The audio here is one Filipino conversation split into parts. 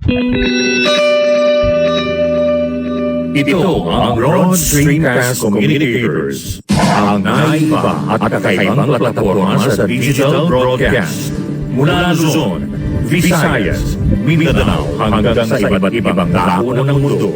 Ito ang Streamcast Communicators, ang naiba at kakaibang plataforma sa digital broadcast. Mula Luzon, Visayas, Mindanao hanggang sa iba't ibang dako ng mundo.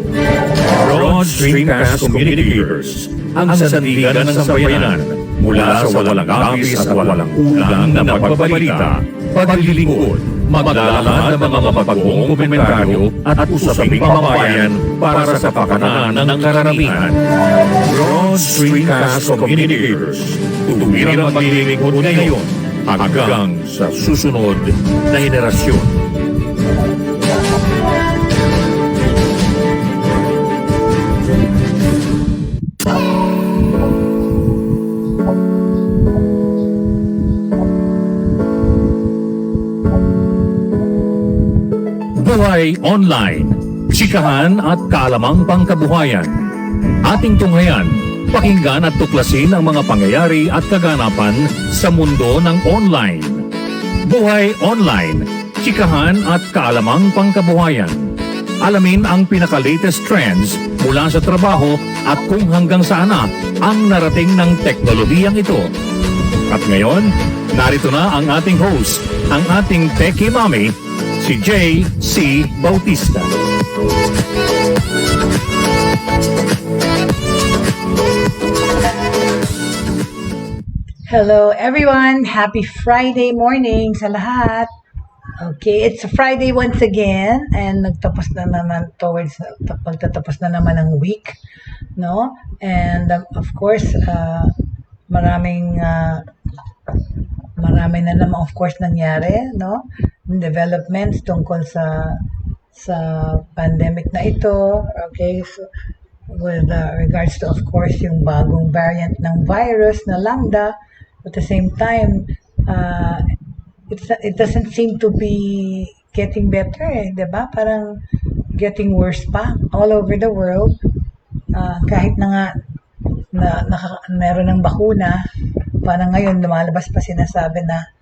Streamcast Communicators, ang sandigan ng sambayanan mula sa walang kapis at walang ulang na pagbabalita, paglilingkod, maglalahad ng mga mapagbuong komentaryo at usaping pamabayan para sa pakanan ng karamihan. Streamcast Communicators, tuwirang maglilingkod ngayon hanggang sa susunod na henerasyon. Buhay Online, chikahan at kalamang pangkabuhayan. Ating tunghayan, pakinggan at tuklasin ang mga pangyayari at kaganapan sa mundo ng online. Buhay Online, chikahan at kalamang pangkabuhayan. Alamin ang pinaka-latest trends mula sa trabaho at kung hanggang saan na ang narating ng teknolohiyang ito. At ngayon, narito na ang ating host, ang ating Techie Mami, si Jaye Bautista. Hello everyone! Happy Friday morning sa lahat! Okay, it's a Friday once again and nagtapos na naman pagtatapos na naman ng week, no? And of course, marami na naman of course nangyari, no? Developments tungkol sa pandemic na ito. Okay, so with regards to of course yung bagong variant ng virus na Lambda, at the same time it doesn't seem to be getting better, diba? Parang getting worse pa all over the world. Kahit na nga meron ng bakuna, parang ngayon lumalabas pa sinasabi na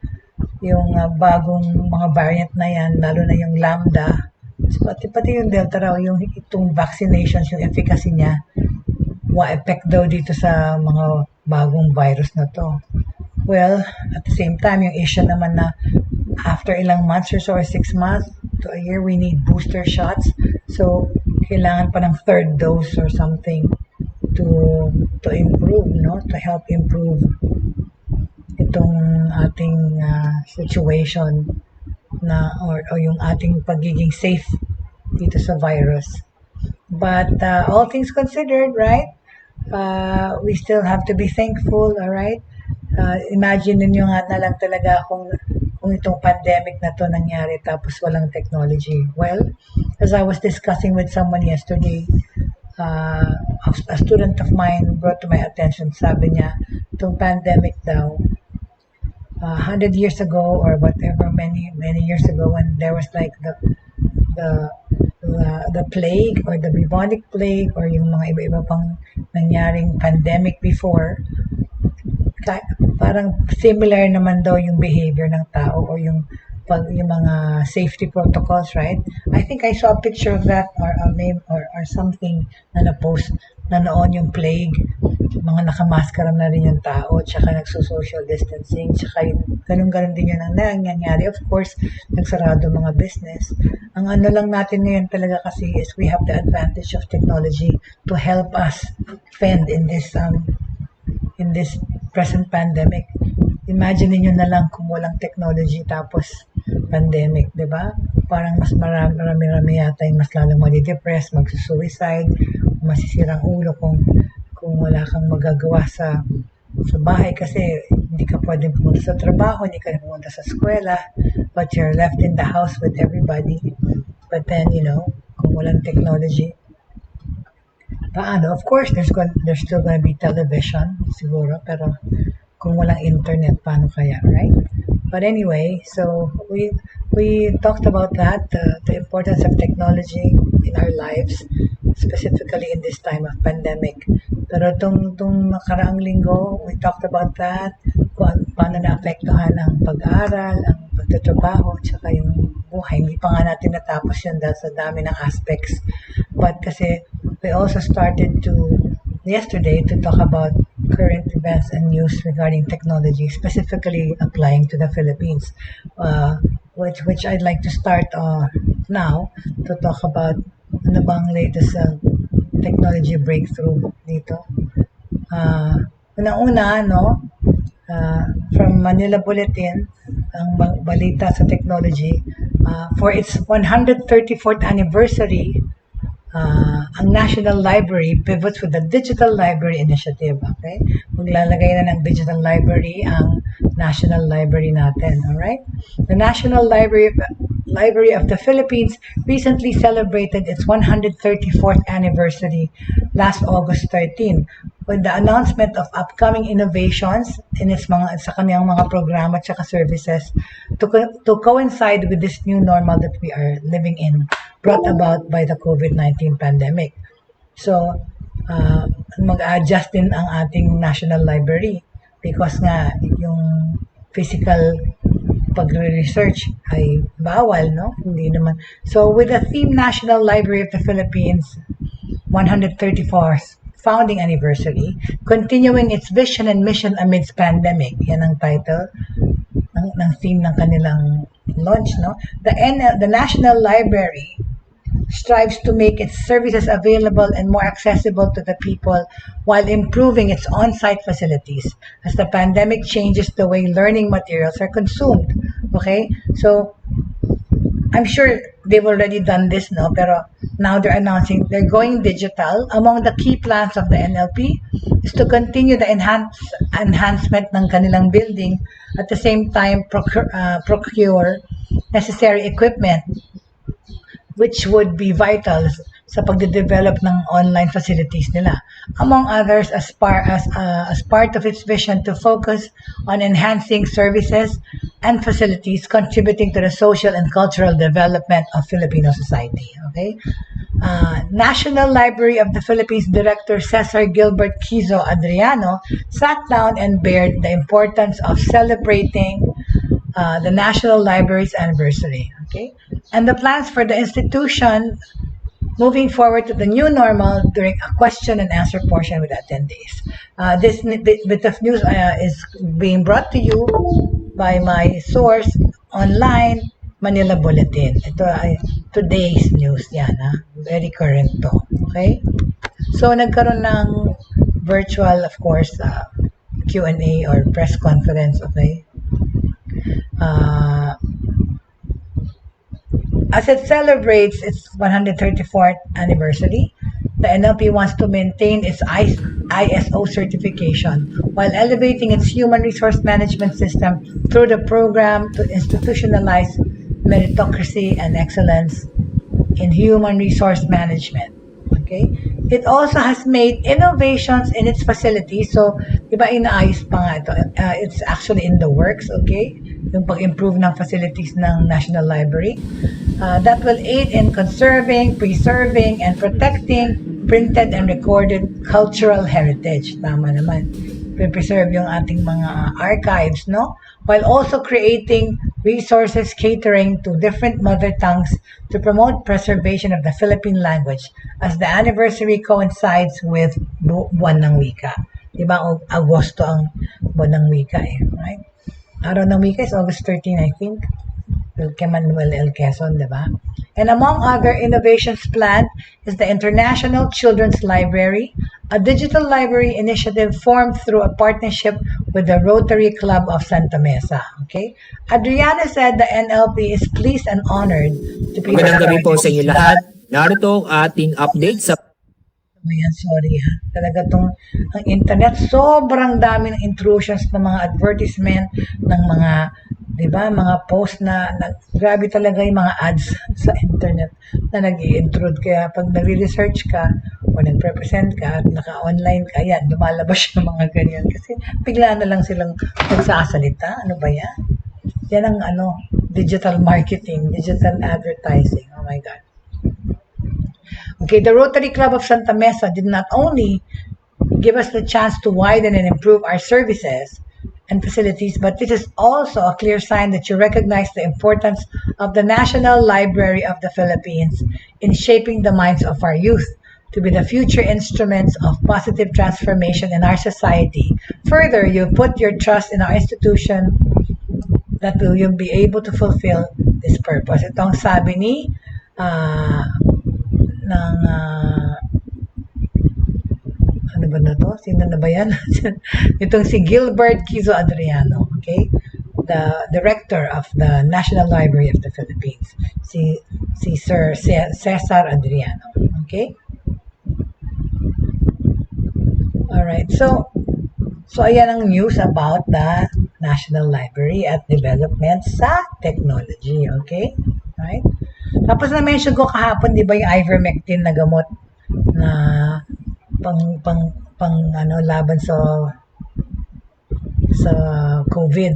yung bagong mga variant na yan, lalo na yung Lambda, pati yung Delta raw, itong vaccinations, yung efficacy niya, wa-effect daw dito sa mga bagong virus na to. Well, at the same time, yung issue naman na after ilang months or so, or 6 months to a year, we need booster shots. So, kailangan pa ng third dose or something to improve, no? To help improve itong ating situation na or yung ating pagiging safe dito sa virus. But all things considered, right? We still have to be thankful, all right? Imagine niyo nga na lang talaga kung itong pandemic na to nangyari tapos walang technology. Well, as I was discussing with someone yesterday, a student of mine brought to my attention, sabi niya, itong pandemic daw, 100 years ago or whatever, many years ago, when there was like the plague or the bubonic plague or yung mga iba-iba pang nangyaring pandemic before, parang similar naman daw yung behavior ng tao or yung mga safety protocols, right? I think I saw a picture of that or a name or something na na-post na noon yung plague, mga nakamaskara na rin yung tao, tsaka nagso-social distancing, tsaka ganun-ganun din yun ang nangyayari. Of course, nagsarado mga business. Ang ano lang natin ngayon talaga kasi is we have the advantage of technology to help us fend in this present pandemic. Imagine niyo na lang kung walang technology tapos pandemic, di ba? Parang mas marami yata yung mas lalong madidepress, magsusuicide, masisirang ulo kung wala kang magagawa sa bahay kasi hindi ka pwedeng pumunta sa trabaho, hindi ka pumunta sa eskwela, but you're left in the house with everybody. But then, kung walang technology, paano? Of course, there's still going to be television, siguro, pero kung walang internet, paano kaya, right? But anyway, so we talked about that, the importance of technology in our lives, specifically in this time of pandemic. Pero itong nakaraang linggo, we talked about that, kung paano naapektuhan ang pag-aaral, ang pagtatrabaho, tsaka yung buhay. Hindi pa nga natin natapos yun dahil sa dami ng aspects. But kasi we also started to yesterday to talk about current events and news regarding technology, specifically applying to the Philippines, which I'd like to start now to talk about ano bang latest technology breakthrough dito. Una-una, no, from Manila Bulletin, ang balita sa technology, for its 134th anniversary, ang National Library pivots with the Digital Library Initiative. Okay? Maglalagay na ng Digital Library ang National Library natin. Alright? The National Library of the Philippines recently celebrated its 134th anniversary last August 13 with the announcement of upcoming innovations in its sa kanyang mga programa at saka services to coincide with this new normal that we are living in, brought about by the COVID-19 pandemic. So, mag-adjust din ang ating National Library because nga yung physical pagre-research ay bawal, no? Hindi naman. So, with the theme National Library of the Philippines 134th founding anniversary, continuing its vision and mission amidst pandemic. Yan ang title ng theme ng kanilang launch, no? The National Library strives to make its services available and more accessible to the people while improving its on-site facilities as the pandemic changes the way learning materials are consumed. Okay? So, I'm sure they've already done this, no? Pero now they're announcing they're going digital. Among the key plans of the NLP is to continue the enhancement ng kanilang building, at the same time procure necessary equipment which would be vital sa pagde-develop ng online facilities nila. Among others, as part of its vision to focus on enhancing services and facilities contributing to the social and cultural development of Filipino society. Okay? National Library of the Philippines Director Cesar Gilbert Quizo Adriano sat down and bared the importance of celebrating the National Library's anniversary. Okay? And the plans for the institution moving forward to the new normal during a question and answer portion with attendees. This bit of news is being brought to you by my source online, Manila Bulletin. Ito ay today's news yan. Very current to. Okay? So, nagkaroon ng virtual, of course, Q&A or press conference. Okay? As it celebrates its 134th anniversary, the NLP wants to maintain its ISO certification while elevating its human resource management system through the program to institutionalize meritocracy and excellence in human resource management. Okay? It also has made innovations in its facilities. So, diba inaayos pa nga ito. It's actually in the works, okay? Yung pag-improve ng facilities ng National Library. That will aid in conserving, preserving, and protecting printed and recorded cultural heritage. Tama naman. Preserve yung ating mga archives, no? While also creating resources catering to different mother tongues to promote preservation of the Philippine language as the anniversary coincides with Buwan ng Wika. Diba? Agosto ang Buwan ng Wika eh. Right? Araw ng Wika is August 13, I think. Manuel L. Quezon, diba? And among other innovations planned is the International Children's Library, a digital library initiative formed through a partnership with the Rotary Club of Santa Mesa. Okay? Adriana said the NLP is pleased and honored to be... Magandang gabi po sa inyo lahat. Narito ang ating update sa... Ayan, sorry ha. Talaga ang internet, sobrang dami ng intrusions ng mga advertisement, ng mga, di ba, mga post na grabe talaga yung mga ads sa internet na nag-i-intrude. Kaya pag nag-research ka o nag-represent ka at naka-online ka, yan, lumalabas yung mga ganyan. Kasi bigla na lang silang nagsasalita. Ano ba yan? Yan ang digital marketing, digital advertising. Oh my God. Okay, the Rotary Club of Santa Mesa did not only give us the chance to widen and improve our services and facilities, but this is also a clear sign that you recognize the importance of the National Library of the Philippines in shaping the minds of our youth to be the future instruments of positive transformation in our society. Further, you put your trust in our institution that will you be able to fulfill this purpose. Ito ang sabi ni ano ba na to? Sino na ba yan? Itong si Gilbert Kizo Adriano, okay? The director of the National Library of the Philippines. Si Sir Cesar Adriano, okay? Alright, so ayan ang news about the National Library at development sa technology, okay? Right? Tapos na-mention ko kahapon, di ba yung ivermectin na gamot na laban sa COVID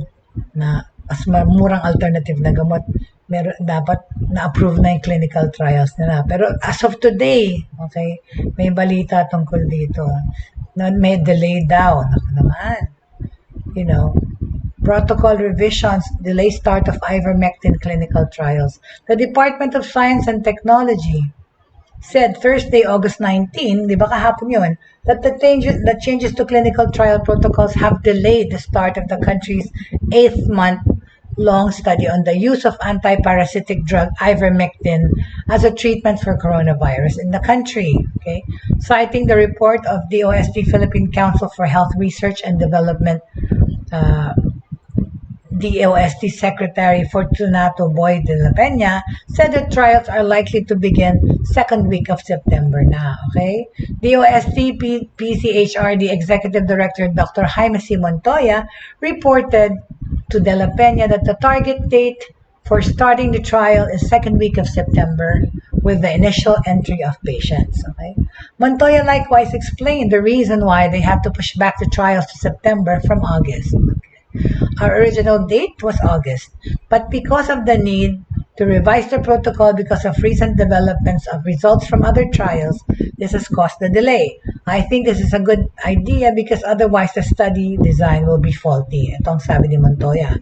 na mas murang alternative na gamot, meron dapat na-approve na yung clinical trials nila. Pero as of today, okay, may balita tungkol dito na may delay daw. Naman, you know, protocol revisions, delay start of ivermectin clinical trials. The Department of Science and Technology said Thursday, August 19, di ba kahapon yun, that the changes to clinical trial protocols have delayed the start of the country's 8-month-long study on the use of anti-parasitic drug ivermectin as a treatment for coronavirus in the country. Okay, citing the report of DOST Philippine Council for Health Research and Development, DOST Secretary Fortunato Boy de la Peña said that trials are likely to begin second week of September na, okay? DOST PCHRD Executive Director Dr. Jaime C. Montoya reported to de la Peña that the target date for starting the trial is second week of September with the initial entry of patients, okay? Montoya likewise explained the reason why they have to push back the trials to September from August. Our original date was August, but because of the need to revise the protocol because of recent developments of results from other trials, this has caused the delay. I think this is a good idea because otherwise the study design will be faulty. Ito ang sabi ni Montoya.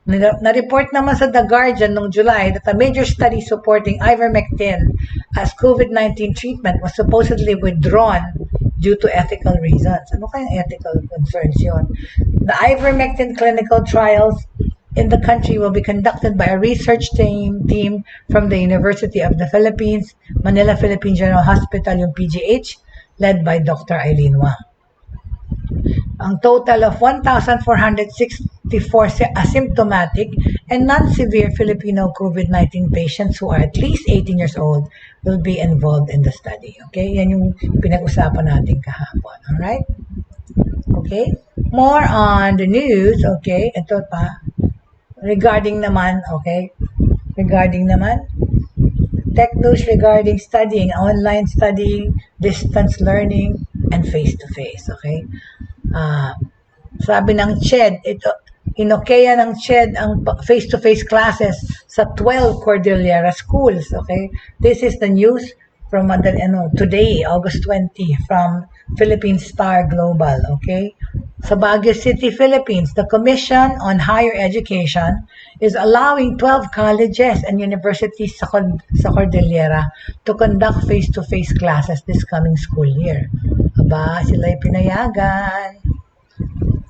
Na-report naman sa The Guardian noong July that a major study supporting ivermectin as COVID-19 treatment was supposedly withdrawn due to ethical reasons. Ano kayang ethical concerns yun? The ivermectin clinical trials in the country will be conducted by a research team from the University of the Philippines, Manila Philippine General Hospital, yung PGH, led by Dr. Eileen Wang. Ang total of 1,464 asymptomatic and non-severe Filipino COVID-19 patients who are at least 18 years old will be involved in the study. Okay? Yan yung pinag-usapan natin kahapon. Alright? Okay? More on the news. Okay? Ito pa. Regarding naman, tech news regarding studying, online studying, distance learning, and face-to-face. Okay? Sabi ng CHED, inokeya ng CHED ang face-to-face classes sa 12 Cordillera schools. Okay? This is the news from today, August 20, from Philippine Star Global. Okay? Sa Baguio City, Philippines, the Commission on Higher Education is allowing 12 colleges and universities sa Cordillera to conduct face-to-face classes this coming school year. Aba, sila'y pinayagan.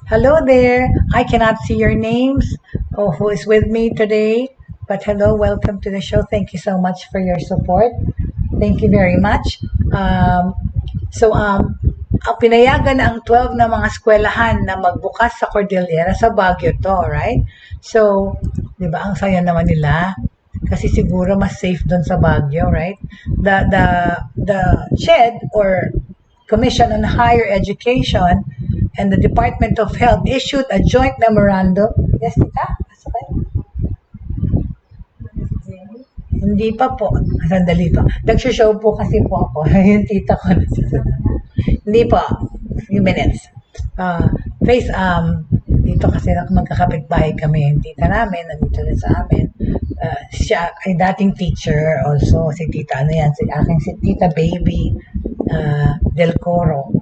Hello there. I cannot see your names or who is with me today. But hello, welcome to the show. Thank you so much for your support. Thank you very much. Pinayagan ang 12 na mga eskwelahan na magbukas sa Cordillera sa Baguio to, right? So, di ba, ang saya naman nila. Kasi siguro mas safe doon sa Baguio, right? The CHED or Commission on Higher Education and the Department of Health issued a joint memorandum. Yes, tita? Hindi pa po. Sandali po. Nag-show po kasi po ako. Yung tita ko. Hindi po. Few minutes. Dito kasi magkakapit-bahay kami. Yung tita namin, nandito rin sa amin. Siya ay dating teacher also. Si tita, si tita baby Del Coro.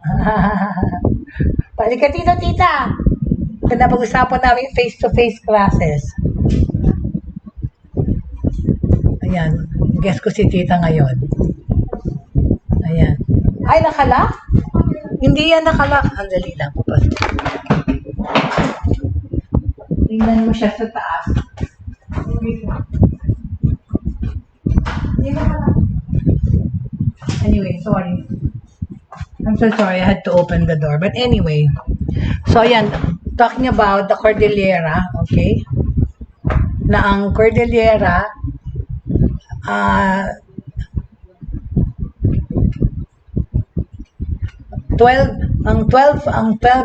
Palika dito, tita! pinapag-usapan namin face-to-face classes. Ayan. Guess ko si tita ngayon. Ayan. Ay, nakala? Hindi yan nakala. Andali lang. Tingnan mo siya sa taas. Hindi nakala. Anyway, sorry. I'm so sorry. I had to open the door. But anyway. So, ayan. Talking about the Cordillera. Okay? Na ang Cordillera 12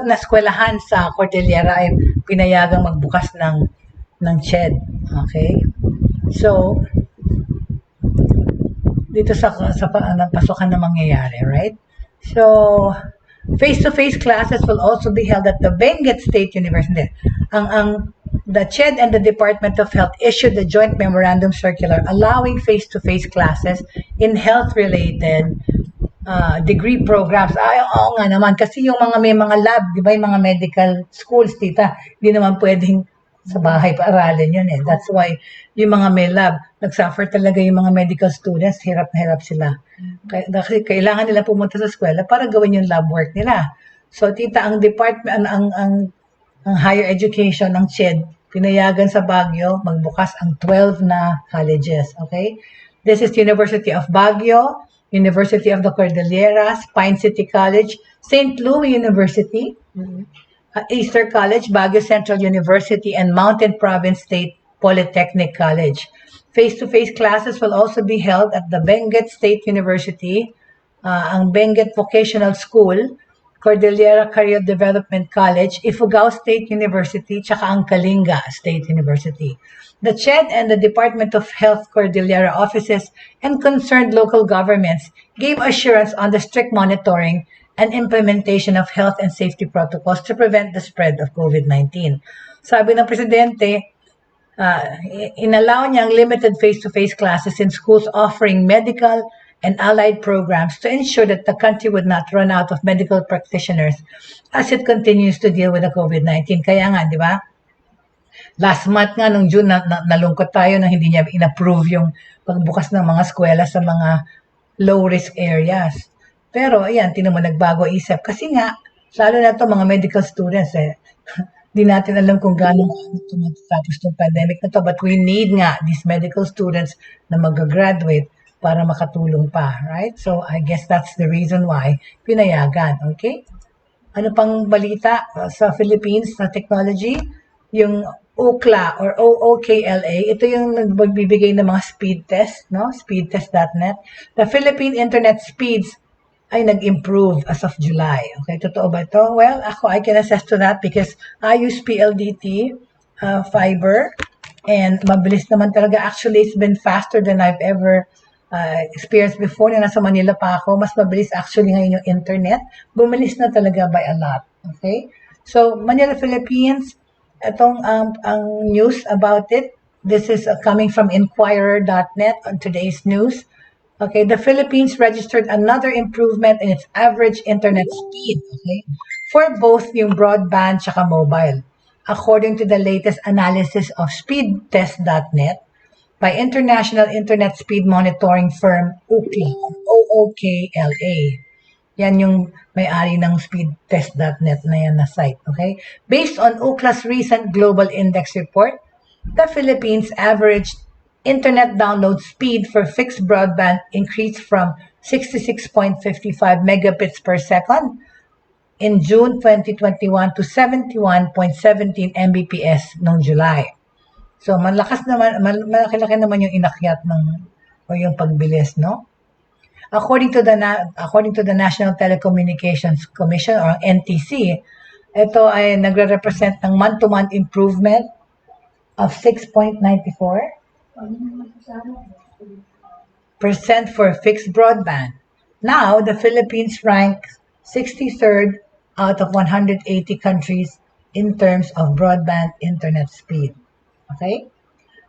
na eskwelahan sa Cordillera ay pinayagang magbukas ng CHED. Okay? So, dito sa pasokan na mangyayari, right? So, face-to-face classes will also be held at the Benguet State University. The CHED and the Department of Health issued the joint memorandum circular allowing face-to-face classes in health-related degree programs. Oo nga naman. Kasi yung may mga lab, di ba, yung mga medical schools, tita, hindi naman pwedeng sa bahay paaralin yun eh. That's why yung mga may lab, nagsuffer talaga yung mga medical students, hirap na hirap sila. Kasi kailangan nila pumunta sa eskwela para gawin yung lab work nila. So, tita, ang department, ang higher education ng CHED, pinayagan sa Baguio, magbukas ang 12 na colleges, okay? This is University of Baguio, University of the Cordilleras, Pine City College, St. Louis University, Easter College, Baguio Central University, and Mountain Province State Polytechnic College. Face-to-face classes will also be held at the Benguet State University, ang Benguet Vocational School, Cordillera Career Development College, Ifugao State University, tsaka ang Kalinga State University. The CHED and the Department of Health Cordillera offices and concerned local governments gave assurance on the strict monitoring and implementation of health and safety protocols to prevent the spread of COVID-19. Sabi ng Presidente, inallow niyang limited face-to-face classes in schools offering medical and allied programs to ensure that the country would not run out of medical practitioners as it continues to deal with the COVID-19. Kaya nga, di ba? Last month nga, nung June, nalungkot tayo na hindi niya in-approve yung pagbukas ng mga eskwela sa mga low-risk areas. Pero, ayan, tinan mo, nagbago isip. Kasi nga, lalo na ito, mga medical students, di natin alam kung gano'ng tumatapos itong pandemic na to. But we need nga these medical students na mag-graduate para makatulong pa, right? So, I guess that's the reason why pinayagan, okay? Ano pang balita sa Philippines na technology? Yung UCLA or OOKLA, ito yung nagbibigay ng mga speed test, no? Speedtest.net. The Philippine internet speeds ay nag-improve as of July. Okay, totoo ba ito? Well, I can attest to that because I use PLDT fiber and mabilis naman talaga. Actually, it's been faster than I've ever experienced before. Na nasa Manila pa ako, mas mabilis actually ngayon yung internet. Bumilis na talaga by a lot. Okay? So, Manila, Philippines, itong ang news about it, this is coming from Inquirer.net on today's news. Okay, the Philippines registered another improvement in its average internet speed, okay, for both yung broadband tsaka mobile, according to the latest analysis of speedtest.net by international internet speed monitoring firm UCLA, OOKLA. Yan yung may-ari ng speedtest.net na yan na site, okay? Based on UCLA's recent global index report, the Philippines averaged internet download speed for fixed broadband increased from 66.55 megabits per second in June 2021 to 71.17 Mbps noong July. So, malaki naman yung inakyat o yung pagbilis, no? According to the National Telecommunications Commission or NTC, ito ay nagre-represent ng month-to-month improvement of 6.94% for fixed broadband. Now, the Philippines ranks 63rd out of 180 countries in terms of broadband internet speed. Okay?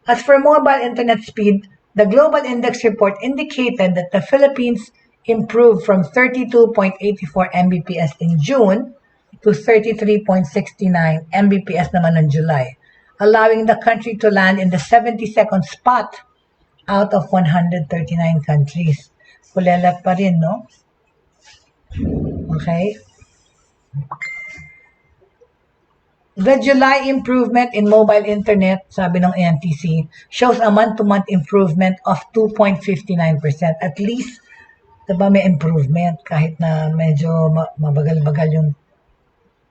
As for mobile internet speed, the Global Index report indicated that the Philippines improved from 32.84 Mbps in June to 33.69 Mbps naman ng July, allowing the country to land in the 72nd spot out of 139 countries. Kulelat pa rin, no? Okay. The July improvement in mobile internet, sabi ng NTC, shows a month-to-month improvement of 2.59%. At least, diba may improvement kahit na medyo mabagal-bagal yung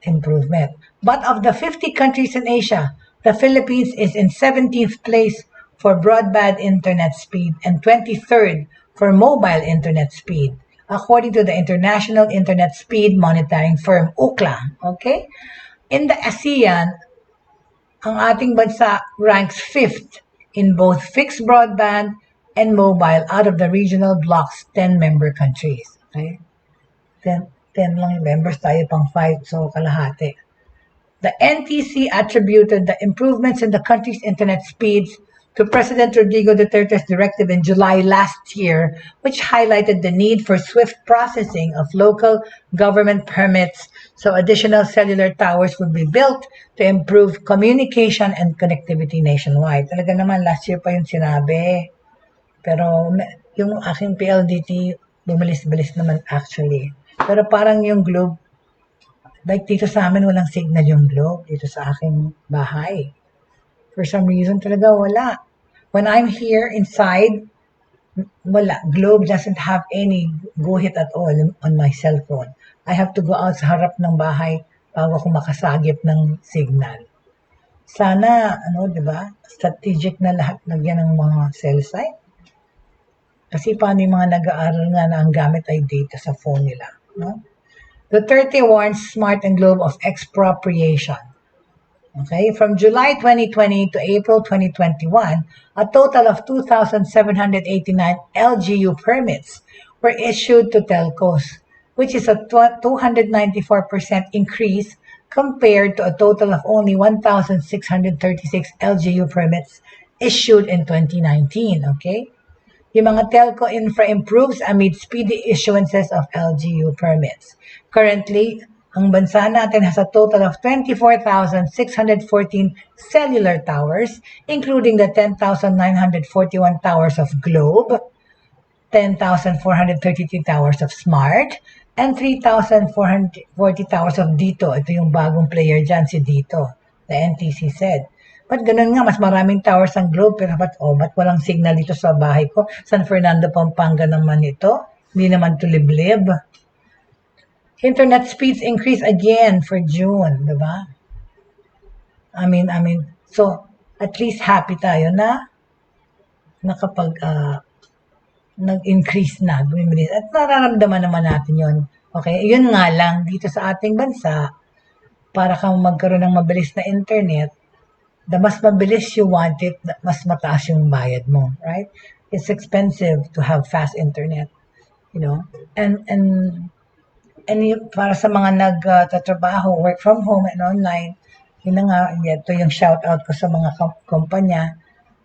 improvement. But of the 50 countries in Asia, the Philippines is in 17th place for broadband internet speed and 23rd for mobile internet speed, according to the International Internet Speed Monitoring Firm, UCLA. Okay? In the ASEAN, ang ating bansa ranks 5th in both fixed broadband and mobile out of the regional bloc's 10 member countries. Okay? 10 lang yung members, tayo pang 5, so kalahati. The NTC attributed the improvements in the country's internet speeds to President Rodrigo Duterte's directive in July last year, which highlighted the need for swift processing of local government permits so additional cellular towers would be built to improve communication and connectivity nationwide. Talaga naman, last year pa yung sinabi. Pero yung aking PLDT, bumilis-bilis naman actually. Pero parang yung Globe, like dito sa amin, walang signal yung Globe, dito sa aking bahay. For some reason, talaga wala. When I'm here inside, wala. Globe doesn't have any go-hit at all on my cell phone. I have to go out sa harap ng bahay bago ako makasagip ng signal. Sana, di ba, strategic na lahat lagyan ng mga cell site. Kasi paano yung mga nag-aaral nga na ang gamit ay data sa phone nila, no? Duterte warns Smart and Globe of expropriation. Okay, from July 2020 to April 2021, a total of 2,789 LGU permits were issued to telcos, which is a 294% increase compared to a total of only 1,636 LGU permits issued in 2019. Okay, yung mga telco infra improves amid speedy issuances of LGU permits. Currently, ang bansa natin has a total of 24,614 cellular towers, including the 10,941 towers of Globe, 10,433 towers of Smart, and 3,440 towers of Dito. Ito yung bagong player dyan, si Dito, the NTC said. Ba't ganun nga, mas maraming towers ang Globe, pero ba't walang signal dito sa bahay ko? San Fernando, Pampanga naman ito. Hindi naman to liblib. Internet speeds increase again for June, di ba? I mean, so at least happy tayo na nakapag nag-increase na, bumibilis. At nararamdaman naman natin yon. Okay, yun nga lang, dito sa ating bansa, para kang magkaroon ng mabilis na internet, the mas mabilis you want it, mas mataas yung bayad mo, right? It's expensive to have fast internet, you know? And para sa mga nagtatrabaho, work from home and online, yun na nga, ito yung shout out ko sa mga kumpanya.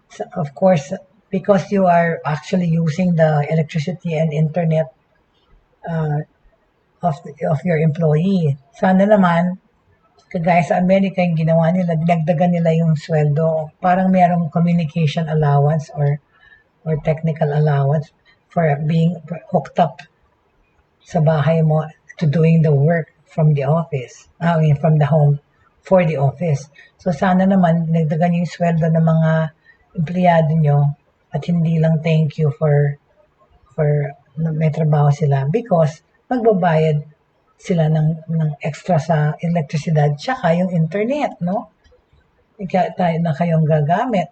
So, of course, because you are actually using the electricity and internet of your employee. Sana naman, kagaya sa Amerika, yung ginawa nila, dinagdagan nila yung sweldo. Parang mayroong communication allowance or technical allowance for being hooked up sa bahay mo to doing the work from the office. From the home for the office. So sana naman, dinagdagan yung sweldo ng mga empleyado nyo at hindi lang thank you for may trabaho sila because magbabayad sila ng extra sa elektrisidad tsaka yung internet, no? Tayo na kayong gagamit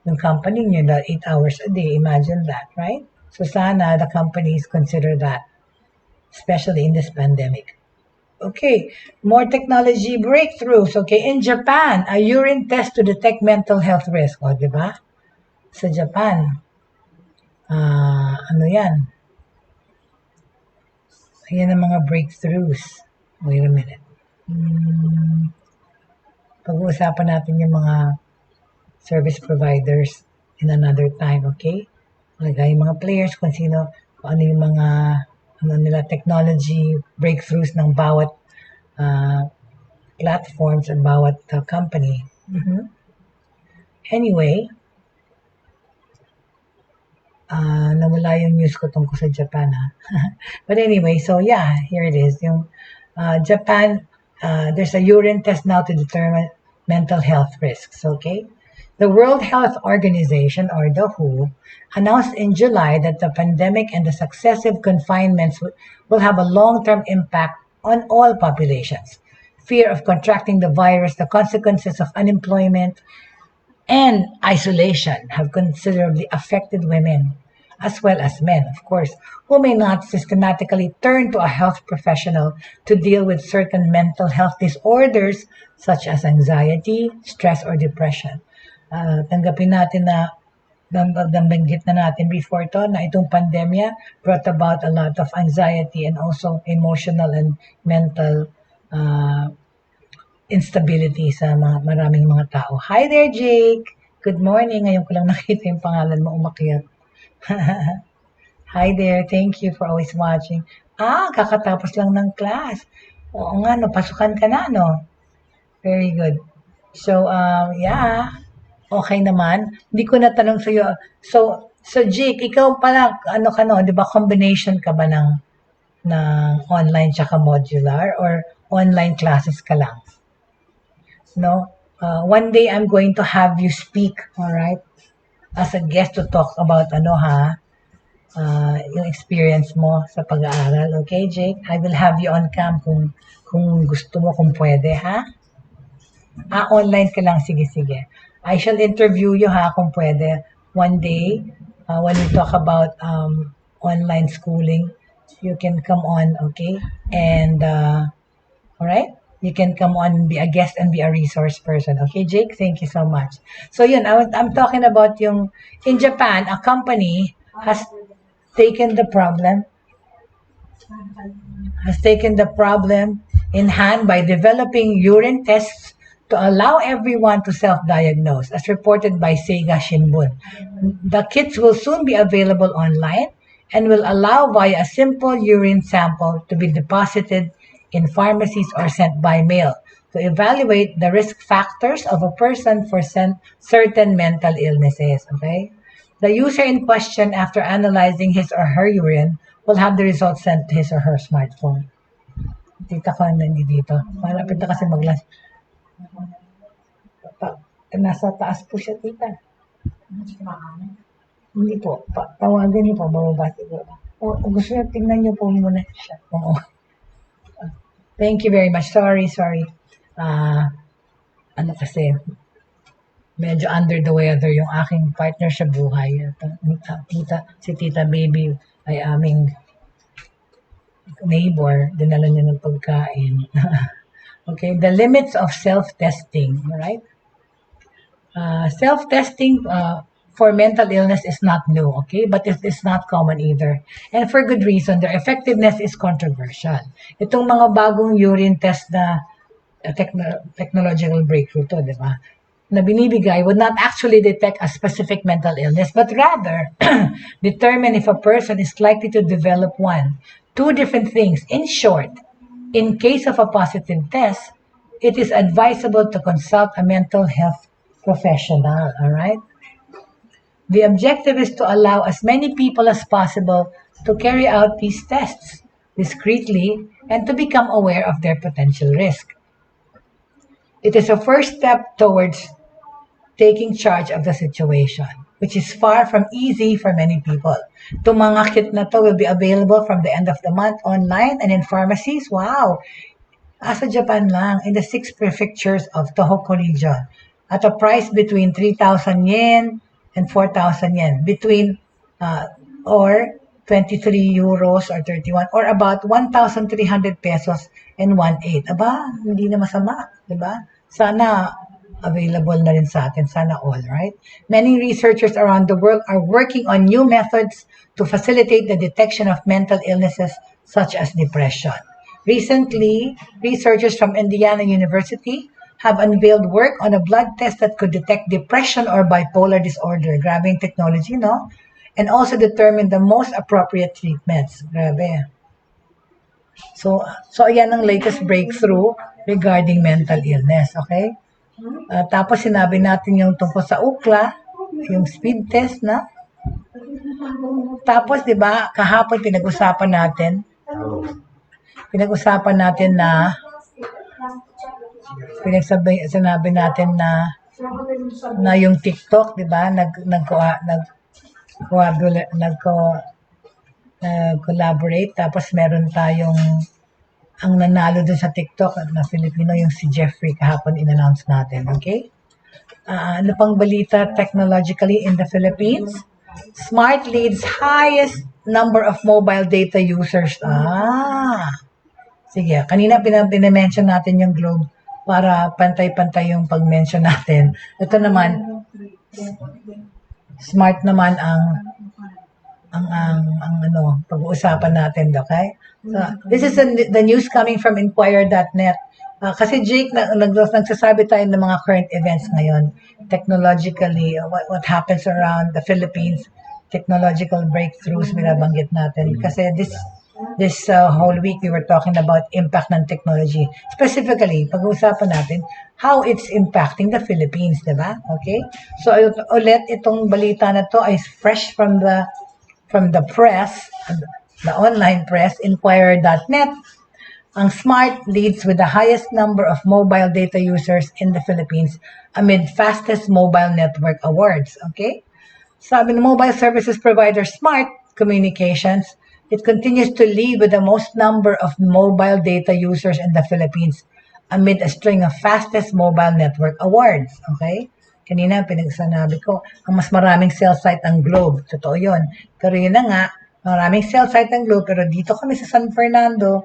ng company nyo na 8 hours a day. Imagine that, right? So sana the companies consider that, especially in this pandemic. Okay, more technology breakthroughs. Okay, in Japan, a urine test to detect mental health risk. O, di ba? Sa Japan, ano yan? Ayan ang mga breakthroughs. Wait a minute. Pag-uusapan natin yung mga service providers in another time, okay? Yung mga players, kung ano yung mga technology breakthroughs ng bawat platforms at bawat company. Anyway, nawala yung news ko tungkol sa Japan. But anyway, so yeah, here it is. Yung Japan, there's a urine test now to determine mental health risks, okay? The World Health Organization, or the WHO, announced in July that the pandemic and the successive confinements will have a long-term impact on all populations. Fear of contracting the virus, the consequences of unemployment, and isolation have considerably affected women, as well as men, of course, who may not systematically turn to a health professional to deal with certain mental health disorders such as anxiety, stress, or depression. Tanggapin natin na nabanggit na natin before to na itong pandemya brought about a lot of anxiety and also emotional and mental instability sa maraming mga tao. Hi there, Jake! Good morning. Ngayon ko lang nakita yung pangalan mo umakyat. Hi there. Thank you for always watching. Kakatapos lang ng class. Oo nga, no, pasukan ka na, no? Very good. So, yeah. Okay naman. Hindi ko natanong sa'yo. So Jake, ikaw pala, di ba, combination ka ba ng online tsaka modular or online classes ka lang? No? One day I'm going to have you speak, all right? As a guest to talk about yung experience mo sa pag-aaral. Okay, Jake? I will have you on cam kung gusto mo, kung pwede, ha? Online ka lang. Sige. I shall interview you, kung pwede. One day, when we talk about online schooling, you can come on, okay? And, all right? You can come on and be a guest and be a resource person. Okay, Jake? Thank you so much. So, yun, I'm talking about in Japan, a company has taken the problem in hand by developing urine tests to allow everyone to self-diagnose, as reported by Seiga Shinbun. The kits will soon be available online and will allow via a simple urine sample to be deposited in pharmacies or sent by mail to evaluate the risk factors of a person for certain mental illnesses. Okay? The user in question, after analyzing his or her urine, will have the results sent to his or her smartphone. Tita ko nandito. Malapit na kasi maglas. Nasa taas po siya, tita. Hindi po. Tawagan niyo po, bababa siguro. O gusto niyo, tingnan niyo po muna siya. Oo. Thank you very much. Sorry. Kasi, medyo under the weather yung aking partner sa buhay. Si Tita Baby ay aming neighbor. Dinala niya ng pagkain. Okay, the limits of self-testing, right? Self-testing for mental illness is not new, okay? But it is not common either. And for good reason, their effectiveness is controversial. Itong mga bagong urine test na technological breakthrough to, di ba? Na binibigay would not actually detect a specific mental illness, but rather determine if a person is likely to develop one. Two different things. In short, in case of a positive test, it is advisable to consult a mental health professional, all right? The objective is to allow as many people as possible to carry out these tests discreetly and to become aware of their potential risk. It is a first step towards taking charge of the situation, which is far from easy for many people. Itong mga kit na to will be available from the end of the month online and in pharmacies. Wow! Sa Japan lang, in the 6 prefectures of Tohoku region, at a price between 3,000 yen and 4,000 yen, between or 23 euros or 31, or about 1,300 pesos and 1/8. Aba, hindi na masama, di ba? Sana available na rin sa atin, sana all, right? Many researchers around the world are working on new methods to facilitate the detection of mental illnesses such as depression. Recently, researchers from Indiana University have unveiled work on a blood test that could detect depression or bipolar disorder. Grabe yung technology, no? And also determine the most appropriate treatments. Grabe. So ayan ang latest breakthrough regarding mental illness, okay? Tapos sinabi natin yung tungkol sa UKLA, yung speed test na. Tapos 'di ba, kahapon pinag-usapan natin na sinabi natin na yung TikTok, 'di ba? Nag-collaborate, tapos meron tayong ang nanalo dun sa TikTok na Filipino, yung si Jeffrey, kahapon in-announce natin, okay? Ano pang balita technologically in the Philippines? Smart leads highest number of mobile data users. Sige, kanina pina-mention natin yung Globe para pantay-pantay yung pag-mention natin. Ito naman, smart naman ang pag-uusapan natin, okay? So, this is the news coming from Inquirer.net. Kasi Jake, nagsasabi tayo ng mga current events ngayon. Technologically, what happens around the Philippines, technological breakthroughs, binabanggit natin. Kasi this whole week, we were talking about impact ng technology. Specifically, pag-uusapan natin how it's impacting the Philippines, diba? Okay? So, ulit, itong balita na to ay fresh from the press, the online press, Inquirer.net. Ang Smart leads with the highest number of mobile data users in the Philippines amid fastest mobile network awards. Okay? Sabi ng mobile services provider Smart Communications, it continues to lead with the most number of mobile data users in the Philippines amid a string of fastest mobile network awards. Okay? Kanina, pinagsanabi ko, ang mas maraming cell site ang Globe. Totoo yun. Pero yun na nga, maraming cell site ang Globe, pero dito kami sa San Fernando,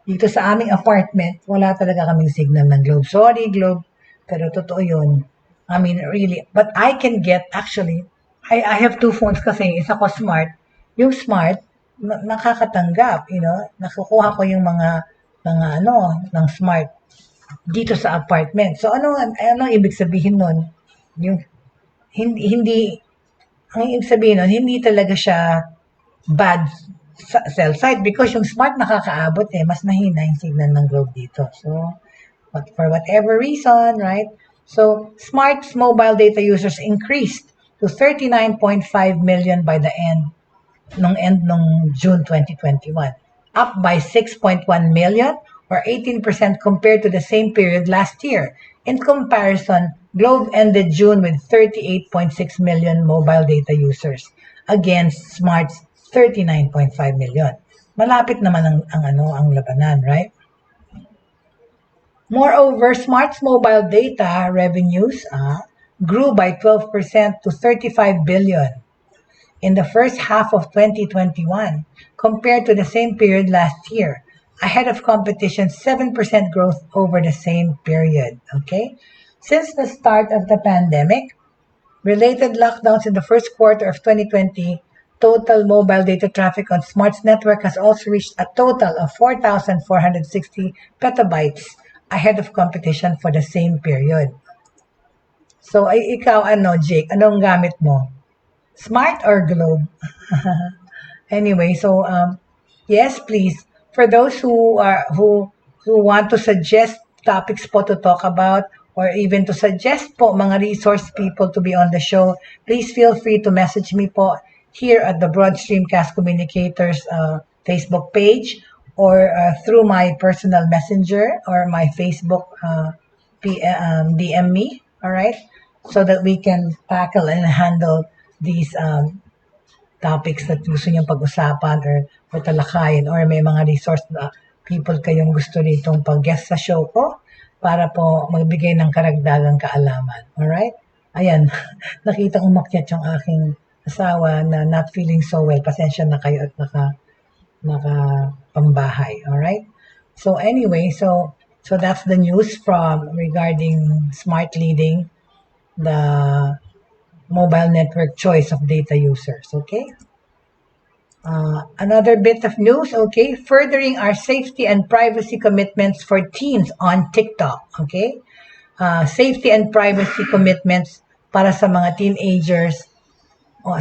dito sa aming apartment, wala talaga kaming signal ng Globe. Sorry, Globe, pero totoo yun. I mean, really. But I can get, actually, I have two phones kasi, isa ko Smart. Yung Smart, nakakatanggap, nakukuha ko yung mga ng Smart dito sa apartment. So, ano ibig sabihin nun? Yung hindi ang ibig sabihin nun, hindi talaga siya bad cell site because yung Smart nakakaabot mas mahina yung signal ng Globe dito. So, for whatever reason, right? So, Smart's mobile data users increased to 39.5 million by the end nung June 2021, up by 6.1 million or 18% compared to the same period last year. In comparison, Globe ended June with 38.6 million mobile data users against Smart's 39.5 million. Malapit naman ang labanan, right? Moreover, Smart's mobile data revenues grew by 12% to 35 billion in the first half of 2021 compared to the same period last year, ahead of competition's 7% growth over the same period. Okay? Since the start of the pandemic, related lockdowns in the first quarter of 2020, total mobile data traffic on Smart's network has also reached a total of 4,460 petabytes, ahead of competition for the same period. So, ikaw, Jake? Anong gamit mo? Smart or Globe? Anyway, so, yes, please. For those who want to suggest topics po to talk about, or even to suggest po mga resource people to be on the show, please feel free to message me po here at the Broad Streamcast Communicators Facebook page, or through my personal messenger or my Facebook DM me, all right? So that we can tackle and handle these topics that gusto niyong pag-usapan or talakayin, or may mga resource na people kayong gusto nitong pag-guest sa show ko para po magbigay ng karagdagang kaalaman. Alright? Ayan, nakita kong umakyat yung aking asawa na not feeling so well. Pasensya na kayo at naka-pambahay. Alright? So anyway, so that's the news regarding Smart leading the mobile network choice of data users. Okay? Another bit of news, okay? Furthering our safety and privacy commitments for teens on TikTok. Okay? Safety and privacy commitments para sa mga teenagers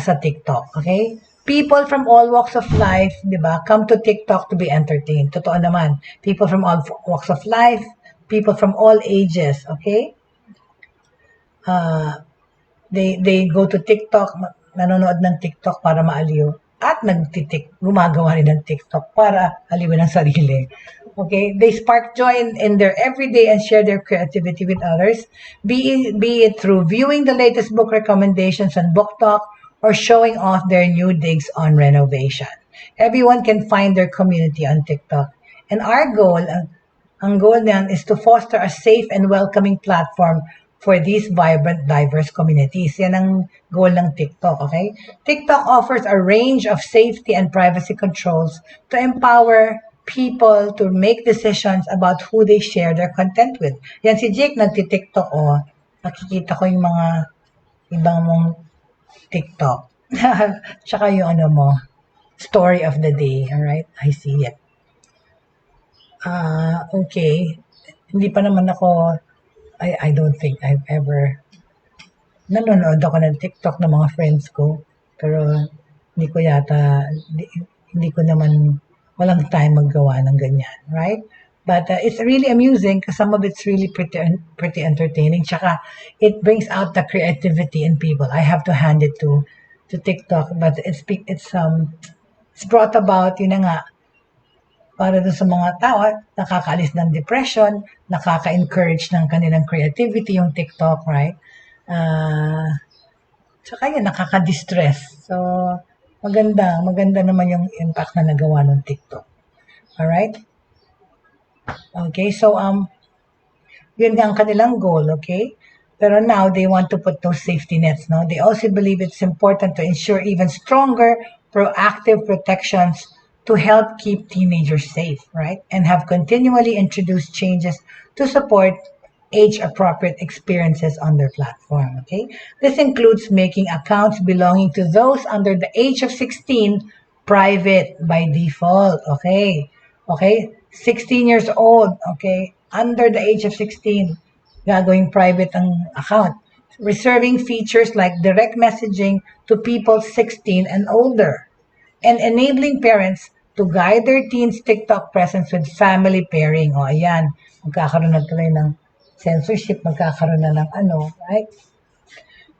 sa TikTok. Okay? People from all walks of life, di ba, come to TikTok to be entertained. Totoo naman. People from all walks of life, people from all ages, okay? They go to TikTok, nanonood ng TikTok para maaliw. At gumagawa rin ng TikTok para aliwin ang sarili. Okay? They spark joy in their everyday and share their creativity with others, be it through viewing the latest book recommendations on Book Talk or showing off their new digs on renovation. Everyone can find their community on TikTok. And our goal, ang goal niyan is to foster a safe and welcoming platform for these vibrant, diverse communities. Yan ang goal ng TikTok, okay? TikTok offers a range of safety and privacy controls to empower people to make decisions about who they share their content with. Yan si Jake nagti-TikTok, oh. Nakikita ko yung mga ibang mong TikTok. Tsaka yung story of the day, alright? I see it. Okay. Hindi pa naman ako, I don't think I've ever nanonood ako ng TikTok ng mga friends ko. Pero hindi ko naman, walang time maggawa ng ganyan, right? But it's really amusing because some of it's really pretty entertaining. Tsaka it brings out the creativity in people. I have to hand it to TikTok, but it's brought about, yun na nga, para dun sa mga tao, nakakaalis ng depression, nakaka-encourage ng kanilang creativity yung TikTok, right? Tsaka yun, nakaka-distress. So, maganda naman yung impact na nagawa ng TikTok. Alright? Okay, so, yun nga ang kanilang goal, okay? Pero now, they want to put those safety nets, no? They also believe it's important to ensure even stronger, proactive protections to help keep teenagers safe, right? And have continually introduced changes to support age-appropriate experiences on their platform, okay? This includes making accounts belonging to those under the age of 16 private by default, okay? Okay? 16 years old, okay? Under the age of 16, gagawing private ang account. Reserving features like direct messaging to people 16 and older. And enabling parents to guide their teens' TikTok presence with family pairing. O, ayan. Magkakaroon na tuloy ng censorship. Magkakaroon na ng right?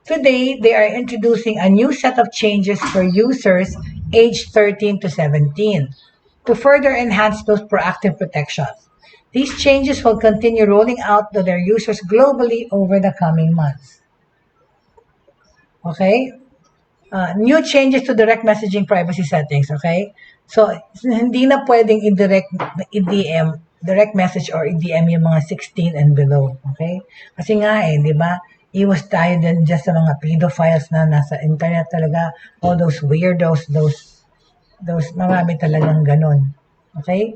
Today, they are introducing a new set of changes for users aged 13 to 17 to further enhance those proactive protections. These changes will continue rolling out to their users globally over the coming months. Okay? New changes to direct messaging privacy settings, okay? So, hindi na pwedeng i-DM, direct message or i-DM yung mga 16 and below, okay? Kasi nga di ba, iwas tayo din just sa mga pedophiles na nasa internet talaga, all those weirdos, those marami talagang ganun, okay?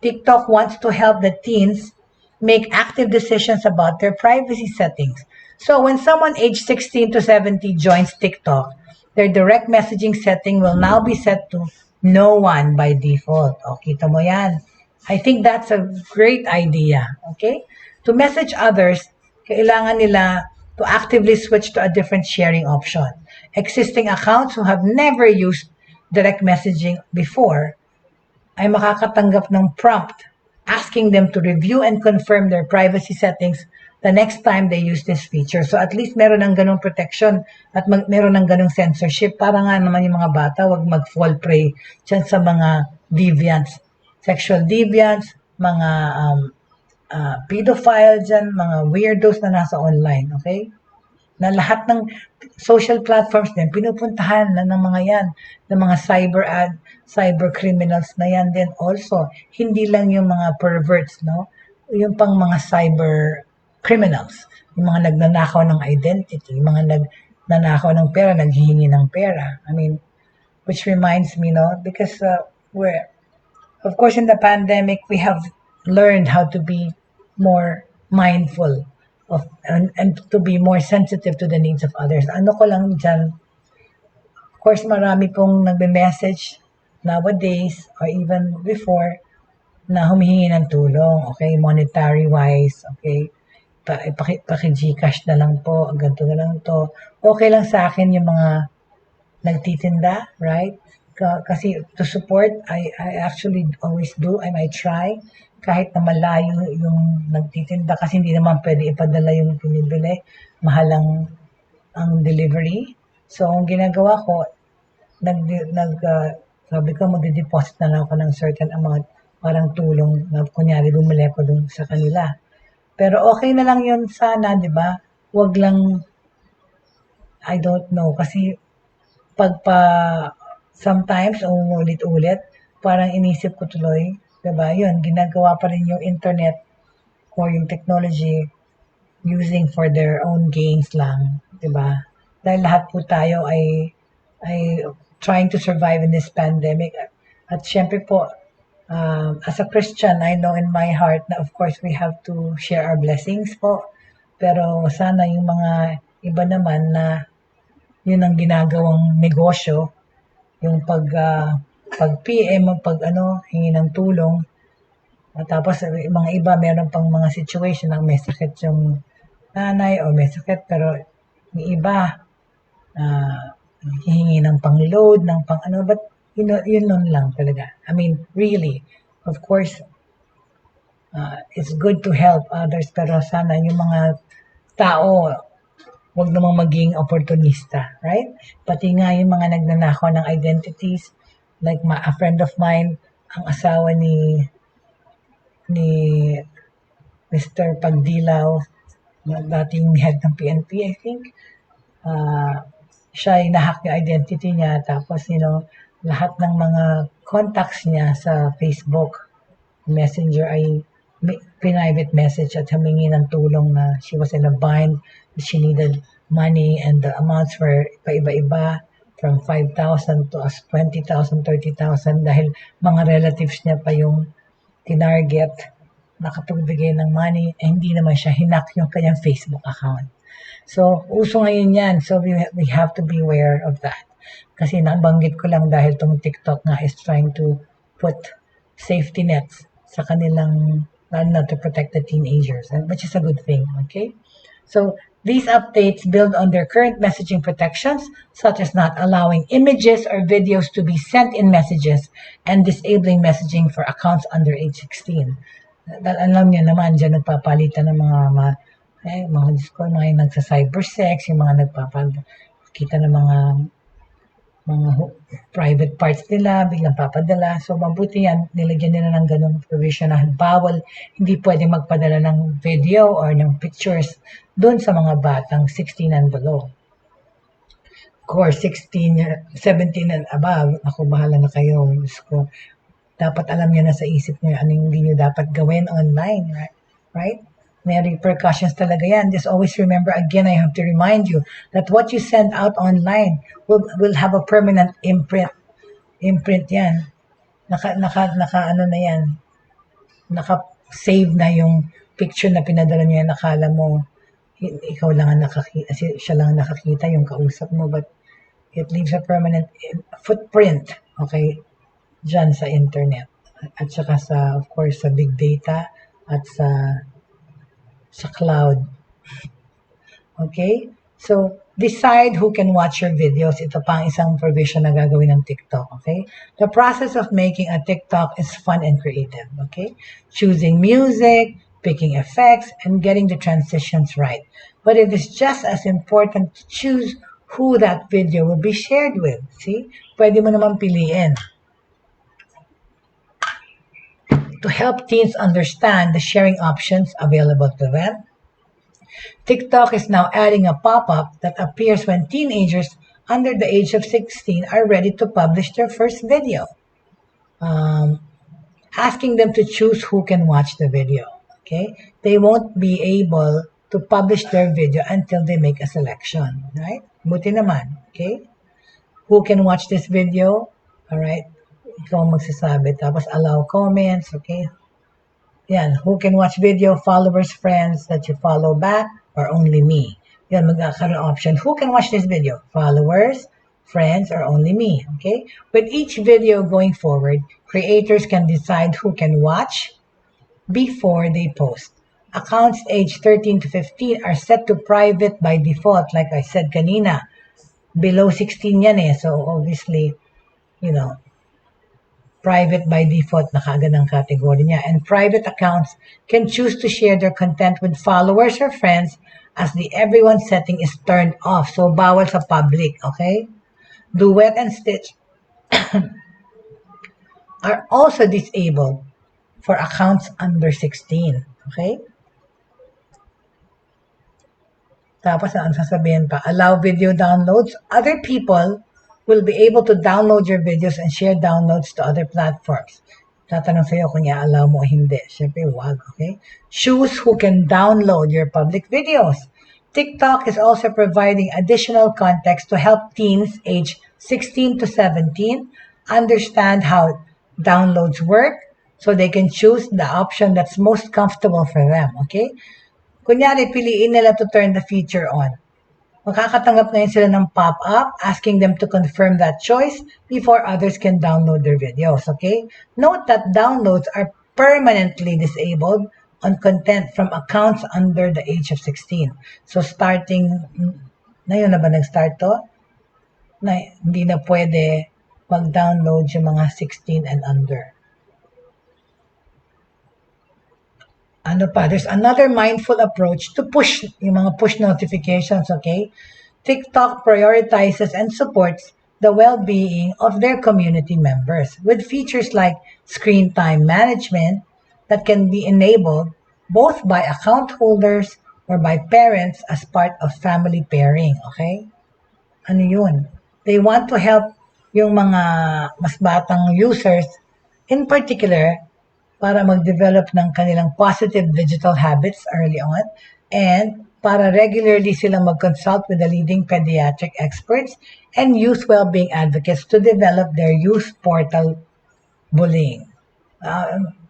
TikTok wants to help the teens make active decisions about their privacy settings. So, when someone aged 16 to 70 joins TikTok, their direct messaging setting will now be set to no one by default. O, kita mo yan. I think that's a great idea. Okay? To message others, kailangan nila to actively switch to a different sharing option. Existing accounts who have never used direct messaging before ay makakatanggap ng prompt asking them to review and confirm their privacy settings the next time they use this feature. So at least meron ng ganong protection at meron ng ganong censorship para nga naman yung mga bata wag mag-fall prey dyan sa mga deviants, sexual deviants, mga pedophile dyan, mga weirdos na nasa online, okay? Na lahat ng social platforms din, pinupuntahan na ng mga yan, ng mga cyber criminals na yan din also. Hindi lang yung mga perverts, no? Yung pang mga cyber criminals, yung mga nagnanakaw ng identity, yung mga nagnanakaw ng pera, naghihingi ng pera. I mean, which reminds me, no, because of course, in the pandemic, we have learned how to be more mindful of and to be more sensitive to the needs of others. Ano ko lang dyan, of course, marami pong nagbe-message nowadays or even before na humihingi ng tulong, okay, monetary-wise, okay, paki-Gcash na lang po, ganito na lang to. Okay lang sa akin yung mga nagtitinda, right? Kasi to support, I actually always do, and I try kahit na malayo yung nagtitinda kasi hindi naman pwede ipadala yung pinibili. Mahal ang delivery. So, ang ginagawa ko, sabi ko, magde-deposit na lang ako ng certain amount, parang tulong na kunyari bumili ko dun sa kanila. Pero okay na lang yun sana, di ba? Wag lang, I don't know, kasi sometimes, umulit-ulit, parang inisip ko tuloy, diba? Yun, ginagawa pa rin yung internet or yung technology using for their own gains lang, diba? Dahil lahat po tayo ay trying to survive in this pandemic. At syempre po, as a Christian, I know in my heart na of course we have to share our blessings po. Pero sana yung mga iba naman na yun ang ginagawang negosyo, yung pag PM, hingi ng tulong. At tapos yung mga iba, meron pang mga situation na may sakit yung nanay o may sakit, pero yung iba, hihingi ng pang-load, ng but yun nun lang talaga. I mean, really, of course, it's good to help others, pero sana yung mga tao, wag namang maging opportunista, right? Pati nga yung mga nagnanakaw ng identities, like a friend of mine, ang asawa ni Mr. Pagdilaw, dating head ng PNP, I think, siya ay nahack yung identity niya, tapos, lahat ng mga contacts niya sa Facebook, Messenger ay private message at humingi ng tulong na she was in a bind, she needed money, and the amounts were paiba-iba from 5,000 to 20,000, 30,000 dahil mga relatives niya pa yung tinarget, nakapagbigay ng money, hindi naman siya hinak yung kanyang Facebook account. So, uso ngayon yan. So, we have to be aware of that. Kasi nabanggit ko lang dahil tong TikTok nga is trying to put safety nets sa kanilang, not to protect the teenagers, which is a good thing, okay? So, these updates build on their current messaging protections, such as not allowing images or videos to be sent in messages and disabling messaging for accounts under age 16. Alam niyo naman, dyan nagpapalitan ng mga Diyos ko, mga nagsa-cybersex, yung mga nagpapakita ng mga private parts nila, biglang papadala. So, mabuti yan, nilagyan nila ng ganung provision na bawal, hindi pwede magpadala ng video or ng pictures doon sa mga batang 16 and below. Of course, 16, 17 and above, ako bahala na kayo. So, dapat alam niyo na sa isip niyo ano yung hindi niyo dapat gawin online, right? May repercussions talaga yan. Just always remember, again, I have to remind you that what you send out online will have a permanent imprint. Imprint yan. Naka-ano na yan. Naka-save na yung picture na pinadala niya. Nakala mo, ikaw lang ang nakakita, siya lang ang nakakita, yung kausap mo. But it leaves a permanent footprint, okay, dyan sa internet. At saka of course, sa big data at sa cloud. Okay? So, decide who can watch your videos. Ito pa ang isang provision na gagawin ng TikTok. Okay? The process of making a TikTok is fun and creative. Okay? Choosing music, picking effects, and getting the transitions right. But it is just as important to choose who that video will be shared with. See? Pwede mo naman piliin. To help teens understand the sharing options available to them, TikTok is now adding a pop-up that appears when teenagers under the age of 16 are ready to publish their first video, asking them to choose who can watch the video. Okay? They won't be able to publish their video until they make a selection. Right? Buti naman. Okay? Who can watch this video? All right? Ikaw magsasabi. Tapos allow comments, okay? Yan, who can watch video, followers, friends that you follow back, or only me? Yan, magkakaroon option. Who can watch this video? Followers, friends, or only me, okay? With each video going forward, creators can decide who can watch before they post. Accounts aged 13 to 15 are set to private by default, like I said kanina. below 16 yan eh. So obviously, you know, private by default na kaagad ang category niya. And private accounts can choose to share their content with followers or friends as the everyone setting is turned off. So bawal sa public, okay? Duet and Stitch are also disabled for accounts under 16. Okay? Tapos ang sasabihin pa, allow video downloads. Other people will be able to download your videos and share downloads to other platforms. Tatanong sa'yo kung i-allow mo o hindi. Siyempre, wag, okay? Choose who can download your public videos. TikTok is also providing additional context to help teens age 16 to 17 understand how downloads work so they can choose the option that's most comfortable for them, okay? Kunyari, piliin nila to turn the feature on. Makakatanggap ngayon sila ng pop-up asking them to confirm that choice before others can download their videos, okay? Note that downloads are permanently disabled on content from accounts under the age of 16. So starting, ngayon na ba nag-start to? Na hindi na pwede mag-download yung mga 16 and under. Ano pa? There's another mindful approach to push, yung mga push notifications, okay? TikTok prioritizes and supports the well-being of their community members with features like screen time management that can be enabled both by account holders or by parents as part of family pairing, okay? Ano yun? They want to help yung mga mas batang users, in particular, para mag-develop ng kanilang positive digital habits early on, and para regularly silang mag-consult with the leading pediatric experts and youth well-being advocates to develop their youth portal bullying.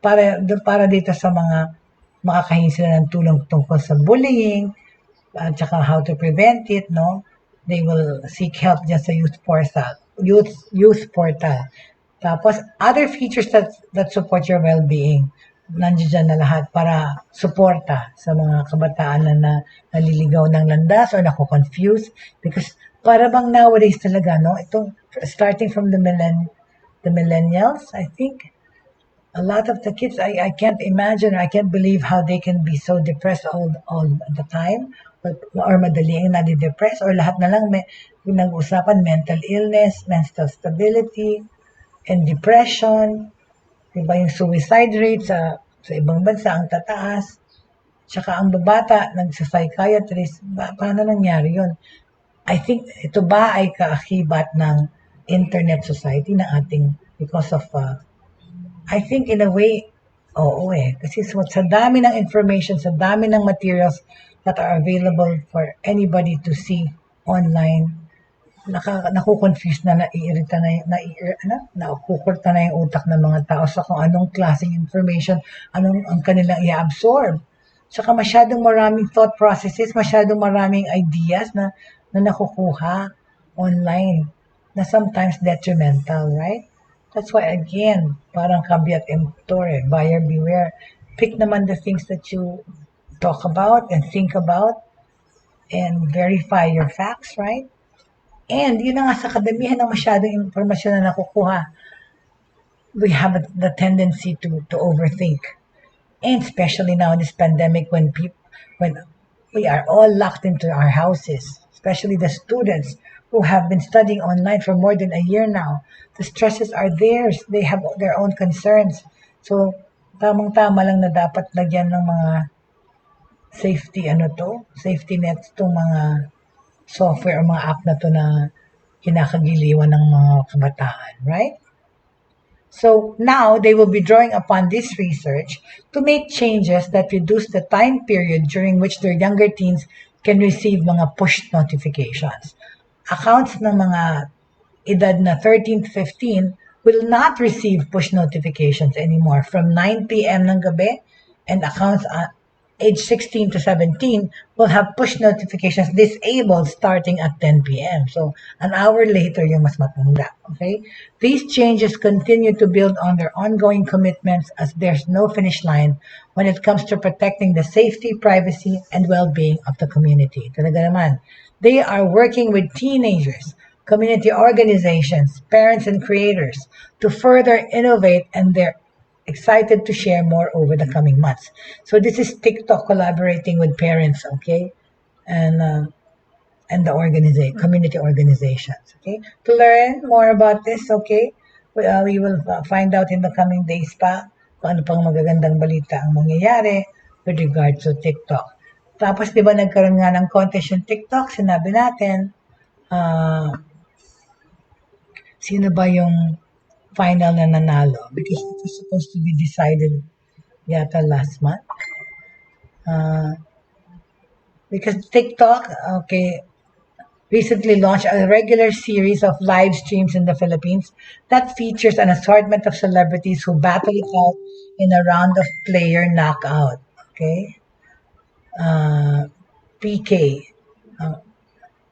Para dito sa mga makakahingi sila ng tulong tungkol sa bullying, at saka how to prevent it, no? They will seek help dyan sa youth portal. Tapos, other features that support your well-being, nandiyan na lahat para suporta sa mga kabataan na naliligaw ng landas or nako-confuse. Because para bang nowadays talaga, no? Ito, starting from the millennials, I think, a lot of the kids, I can't imagine, I can't believe how they can be so depressed all the time, or madaling nadidepress, or lahat na lang may pinag-usapan, mental illness, mental stability, and depression, diba yung suicide rate sa ibang bansa ang tataas, tsaka ang babata nagsa-psychiatrist, paano nangyari yun? I think ito ba ay kaakibat ng internet society na ating, because of, I think in a way, oo kasi sa dami ng information, sa dami ng materials that are available for anybody to see online, naku-confuse na, naiirita na, nakukurta na yung utak ng mga tao sa kung anong klaseng information, anong ang kanilang i-absorb. Saka masyadong maraming thought processes, masyadong maraming ideas na nakukuha online na sometimes detrimental, right? That's why, again, parang kabiat emptor, buyer beware. Pick naman the things that you talk about and think about and verify your facts, right? And yun na nga sa kadamihan ng masyadong impormasyon na nakukuha, we have the tendency to overthink. And especially now in this pandemic when we are all locked into our houses, especially the students who have been studying online for more than a year now. The stresses are theirs. They have their own concerns. So, tamang-tama lang na dapat lagyan ng mga safety nets itong mga software o mga app na to na kinakagiliwan ng mga kabataan, right? So now they will be drawing upon this research to make changes that reduce the time period during which their younger teens can receive mga push notifications. Accounts ng mga edad na 13 to 15 will not receive push notifications anymore from 9 p.m. ng gabi, and accounts age 16 to 17 will have push notifications disabled starting at 10 p.m. So, an hour later, yung mas matanda. Okay? These changes continue to build on their ongoing commitments as there's no finish line when it comes to protecting the safety, privacy, and well-being of the community. Talaga naman. They are working with teenagers, community organizations, parents, and creators to further innovate, and they're excited to share more over the coming months. So this is TikTok collaborating with parents, okay, and the community organizations, okay. To learn more about this, okay, we will find out in the coming days pa kung ano pang magagandang balita ang mangyayari with regard to TikTok. Tapos, di ba, nagkaroon nga ng contest yung TikTok, sinabi natin, sino ba yung final na nanalo? Because it was supposed to be decided yata last month. Because TikTok, okay, recently launched a regular series of live streams in the Philippines that features an assortment of celebrities who battle it out in a round of player knockout. Okay? PK.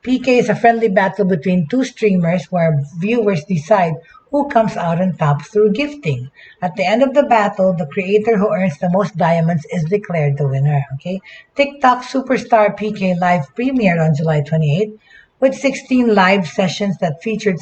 PK is a friendly battle between two streamers where viewers decide who comes out on top through gifting. At the end of the battle, the creator who earns the most diamonds is declared the winner. Okay? TikTok Superstar PK Live premiered on July 28th with 16 live sessions that featured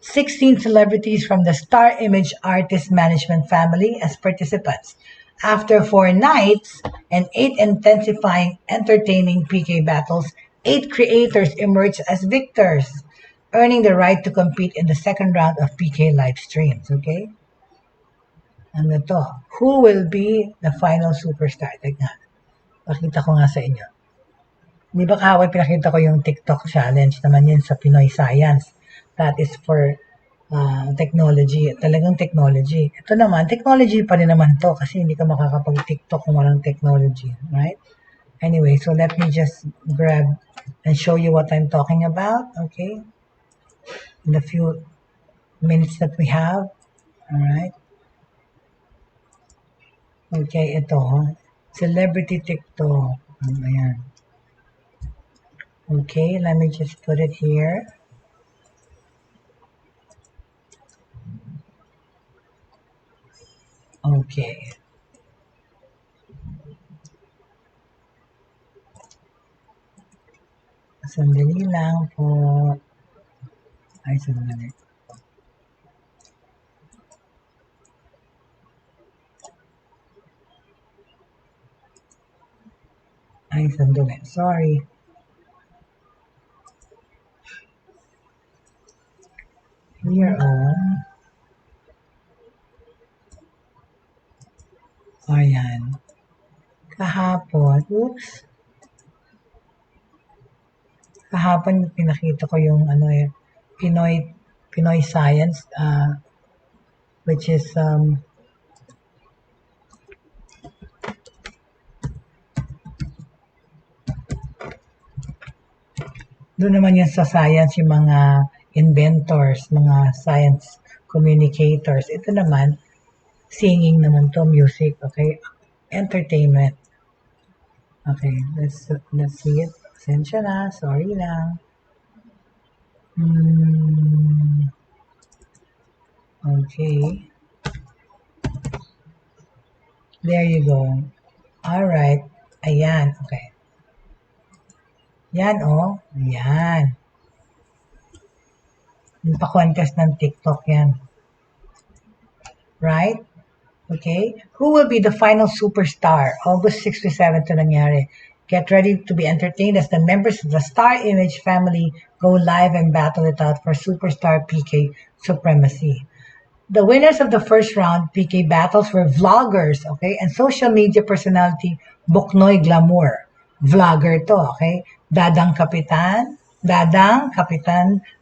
16 celebrities from the Star Image Artist Management family as participants. After 4 nights and 8 intensifying, entertaining PK battles, 8 creators emerged as victors, earning the right to compete in the second round of PK live streams. Okay? Ano to? Who will be the final superstar? Tignan. Pakita ko nga sa inyo. Di ba kahapon pinakita ko yung TikTok challenge naman yun sa Pinoy Science. That is for technology. Talagang technology. Ito naman, technology pa rin naman to kasi hindi ka makakapag-TikTok kung walang technology. Right? Anyway, so let me just grab and show you what I'm talking about. Okay? In the few minutes that we have. Alright? Okay, ito. Celebrity TikTok. Ayan. Okay, let me just put it here. Okay. Sandali lang po. Ay, sandali. Ay, sandali. Sorry. Here on. Ayan. Kahapon. Oops. Kahapon pinakita ko yung Pinoy Science, which is doon naman yan sa science, yung mga inventors, mga science communicators. Ito naman, singing naman to, music, okay? Entertainment. Okay, let's see it. Pasensya na, sorry lang. Okay. There you go. Alright. Ayan, okay. Yan, oh. Yan. Yung pa-contest ng TikTok yan. Right? Okay? Who will be the final superstar? August 6 to 7 to nangyari. Get ready to be entertained as the members of the Star Image family go live and battle it out for Superstar PK supremacy. The winners of the first round PK battles were vloggers, okay, and social media personality Buknoy Glamour. Vlogger to, okay? Dadang Kapitan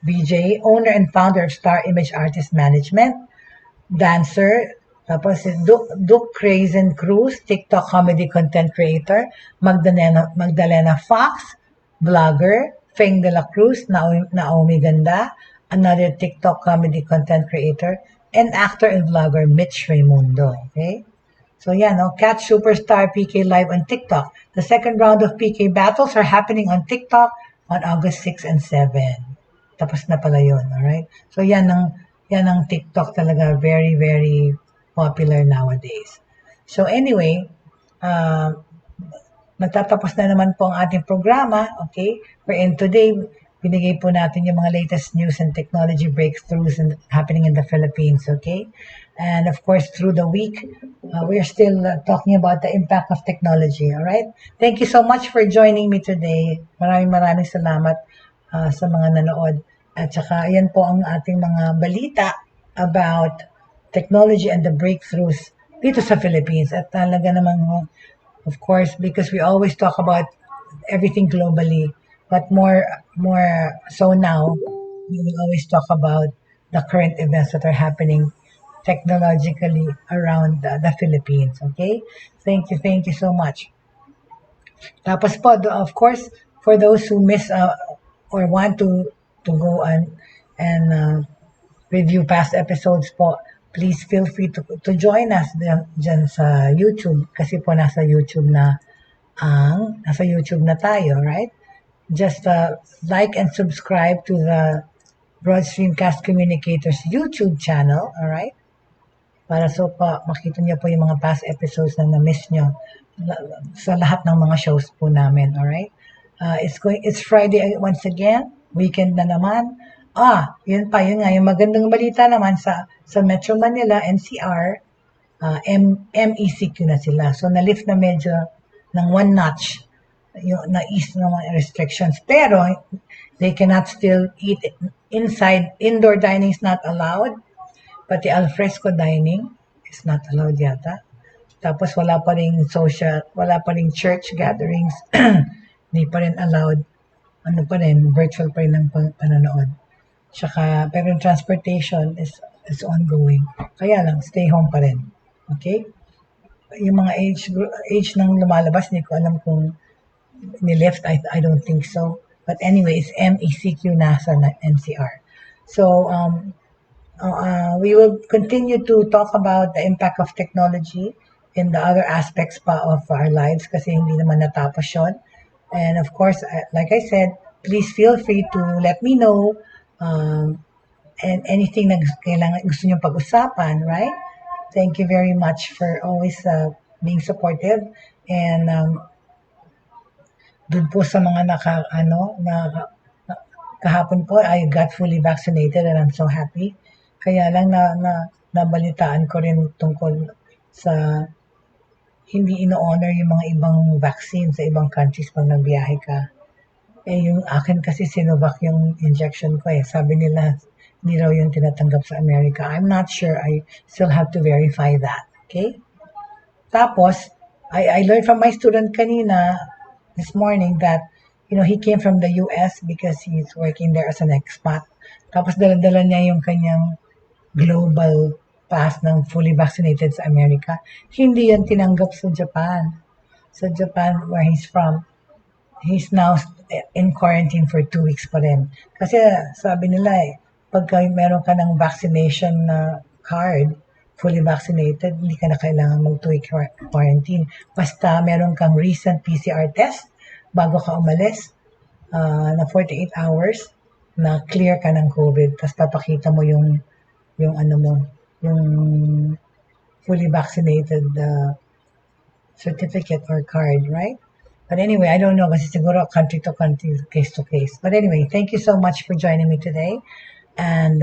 BJ, owner and founder of Star Image Artist Management, dancer, tapos si Duke Crazen Cruz, TikTok comedy content creator, Magdalena Fox, vlogger, Feng de la Cruz, Naomi Ganda, another TikTok comedy content creator, and actor and vlogger Mitch Raimundo. Okay? So yeah, no, catch Superstar PK live on TikTok. The second round of PK battles are happening on TikTok on August 6 and 7. Tapos na pala yun, alright? So yan ang TikTok talaga, very, very popular nowadays. So anyway, magtatapos na naman po ang ating programa, okay? Wherein today, binigay po natin yung mga latest news and technology breakthroughs happening in the Philippines, okay? And of course, through the week, we are still talking about the impact of technology, all right? Thank you so much for joining me today. Maraming salamat sa mga nanood. At saka, ayan po ang ating mga balita about technology and the breakthroughs dito sa Philippines. At talaga namang, of course, because we always talk about everything globally, but more so now, we will always talk about the current events that are happening technologically around the Philippines. Okay? Thank you so much. Tapos po, of course, for those who miss or want to go and review past episodes po, please feel free to join us dyan sa YouTube kasi po nasa YouTube na tayo, right? Just like and subscribe to the Broad Streamcast Communicators YouTube channel, all right? Para makita niyo po yung mga past episodes na na-miss nyo sa lahat ng mga shows po namin, all right? It's Friday once again, weekend na naman. Yun nga, yung magandang balita naman sa Metro Manila, NCR, MECQ na sila. So, na-lift na medyo ng one notch yung na-ease ng mga restrictions. Pero, they cannot still eat inside. Indoor dining is not allowed. Pati alfresco dining is not allowed yata. Tapos, wala pa ring church gatherings. Hindi pa rin allowed. Virtual pa rin ang panonood. Tsaka, pero yung transportation is ongoing. Kaya lang, stay home pa rin. Okay? Yung mga age ng lumalabas, hindi ko alam kung ni-lift. I don't think so. But anyway, it's MECQ na sa NCR. So, we will continue to talk about the impact of technology in the other aspects pa of our lives kasi hindi naman natapos yun. And of course, like I said, please feel free to let me know and anything na gusto nyo pag-usapan, right? Thank you very much for always being supportive. And dun po sa mga kahapon po, I got fully vaccinated and I'm so happy. Kaya lang nabalitaan ko rin tungkol sa hindi ino-honor yung mga ibang vaccine sa ibang countries pag nagbiyahe ka. Yung akin kasi Sinovac yung injection ko eh. Sabi nila, hindi raw yung tinatanggap sa Amerika. I'm not sure. I still have to verify that. Okay? Tapos, I learned from my student kanina, this morning, that, he came from the US because he's working there as an expat. Tapos, dala-dala niya yung kanyang global pass ng fully vaccinated sa Amerika. Hindi yan tinanggap sa Japan. Sa Japan, where he's from, he's now in quarantine for 2 weeks pa rin. Kasi sabi nila pagka meron ka ng vaccination card, fully vaccinated, hindi ka na kailangan mag 2-week quarantine. Basta meron kang recent PCR test bago ka umalis na 48 hours na clear ka ng COVID. Tapos papakita mo yung fully vaccinated certificate or card, right? But anyway, I don't know kasi siguro country to country, case to case. But anyway, thank you so much for joining me today. And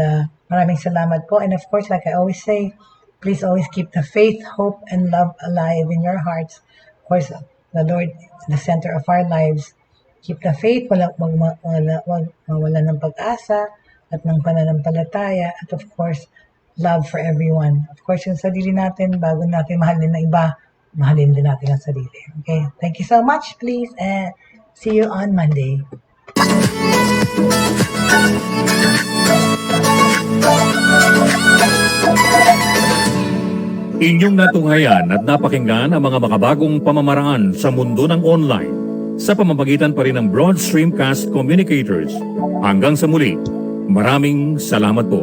maraming salamat po. And of course, like I always say, please always keep the faith, hope, and love alive in your hearts. Of course, the Lord is the center of our lives. Keep the faith, wala ng pag-asa at ng pananampalataya. At of course, love for everyone. Of course, yung sarili natin, bago natin mahalin na iba, mahalin din natin ang sarili. Okay? Thank you so much, please, and see you on Monday. Inyong natunghayan at napakinggan ang mga makabagong pamamaraan sa mundo ng online sa pamamagitan pa rin ng Broad Streamcast Communicators. Hanggang sa muli, maraming salamat po.